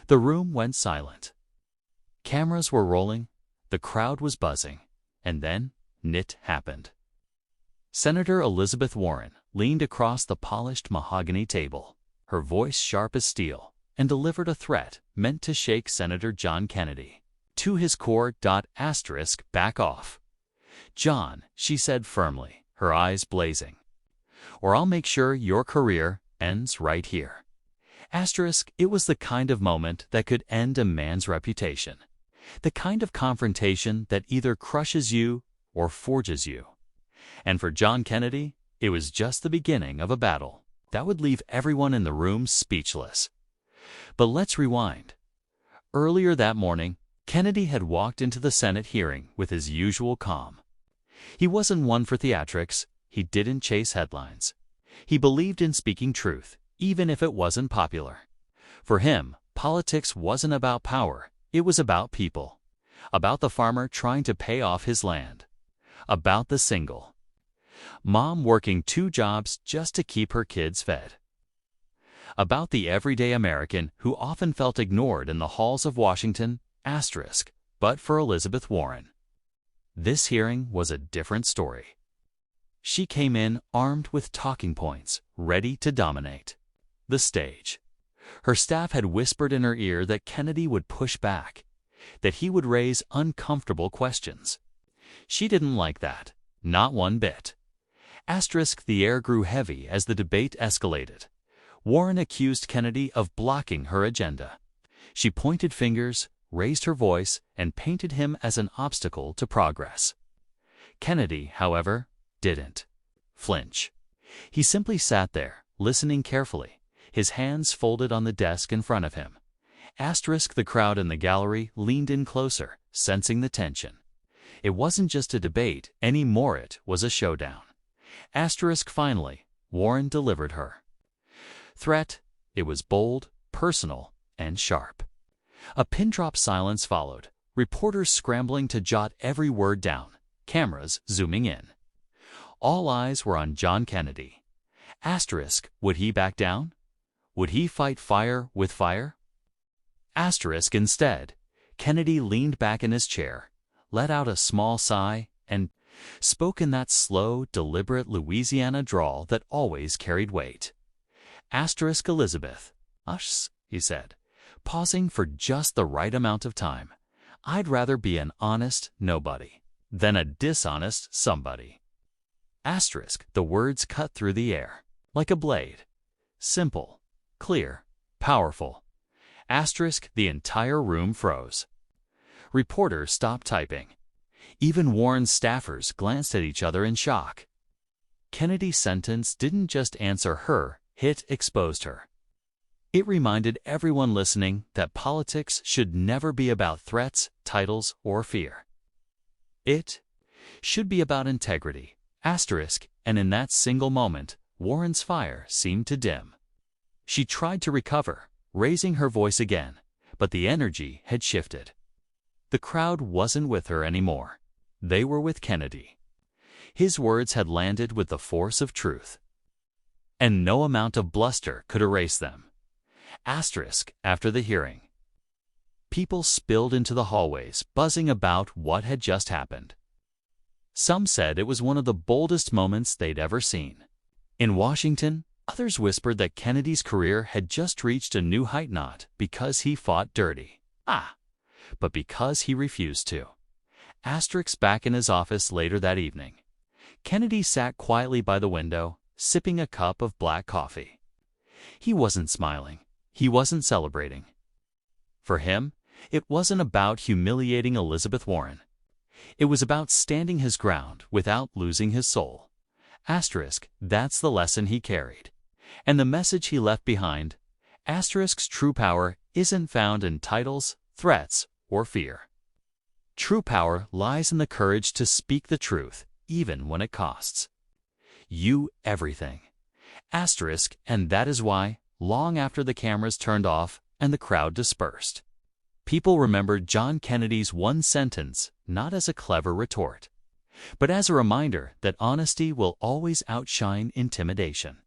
The room went silent. Cameras were rolling, the crowd was buzzing, and then it happened. Senator Elizabeth Warren leaned across the polished mahogany table, her voice sharp as steel, and delivered a threat meant to shake Senator John Kennedy to his core. Back off. John, she said firmly, her eyes blazing, or I'll make sure your career ends right here. It was the kind of moment that could end a man's reputation, the kind of confrontation that either crushes you or forges you. And for John Kennedy, it was just the beginning of a battle that would leave everyone in the room speechless. But let's rewind. Earlier that morning, Kennedy had walked into the Senate hearing with his usual calm. He wasn't one for theatrics. He didn't chase headlines. He believed in speaking truth, even if it wasn't popular. For him, politics wasn't about power. It was about people. About the farmer trying to pay off his land. About the single mom working 2 jobs just to keep her kids fed. About the everyday American who often felt ignored in the halls of Washington. But for Elizabeth Warren, this hearing was a different story. She came in armed with talking points, ready to dominate the stage. Her staff had whispered in her ear that Kennedy would push back, that he would raise uncomfortable questions. She didn't like that, not one bit. The air grew heavy as the debate escalated. Warren accused Kennedy of blocking her agenda. She pointed fingers, raised her voice, and painted him as an obstacle to progress. Kennedy, however, didn't flinch. He simply sat there, listening carefully, his hands folded on the desk in front of him. The crowd in the gallery leaned in closer, sensing the tension. It wasn't just a debate anymore, it was a showdown. Finally, Warren delivered her threat. It was bold, personal, and sharp. A pin-drop silence followed, reporters scrambling to jot every word down, cameras zooming in. All eyes were on John Kennedy. Would he back down? Would he fight fire with fire? Instead, Kennedy leaned back in his chair, let out a small sigh, and spoke in that slow, deliberate Louisiana drawl that always carried weight. Elizabeth, he said, pausing for just the right amount of time. I'd rather be an honest nobody than a dishonest somebody. The words cut through the air like a blade. Simple, clear, powerful. The entire room froze. Reporters stopped typing. Even Warren's staffers glanced at each other in shock. Kennedy's sentence didn't just answer her, it exposed her. It reminded everyone listening that politics should never be about threats, titles, or fear. It should be about integrity. And in that single moment, Warren's fire seemed to dim. She tried to recover, raising her voice again, but the energy had shifted. The crowd wasn't with her anymore. They were with Kennedy. His words had landed with the force of truth, and no amount of bluster could erase them. After the hearing, people spilled into the hallways, buzzing about what had just happened. Some said it was one of the boldest moments they'd ever seen. In Washington, others whispered that Kennedy's career had just reached a new height, not because he fought dirty, but because he refused to. Back in his office later that evening, Kennedy sat quietly by the window, sipping a cup of black coffee. He wasn't smiling. He wasn't celebrating. For him, it wasn't about humiliating Elizabeth Warren. It was about standing his ground without losing his soul. That's the lesson he carried. And the message he left behind. True power isn't found in titles, threats, or fear. True power lies in the courage to speak the truth, even when it costs you everything. And that is why, long after the cameras turned off and the crowd dispersed, people remembered John Kennedy's one sentence not as a clever retort, but as a reminder that honesty will always outshine intimidation.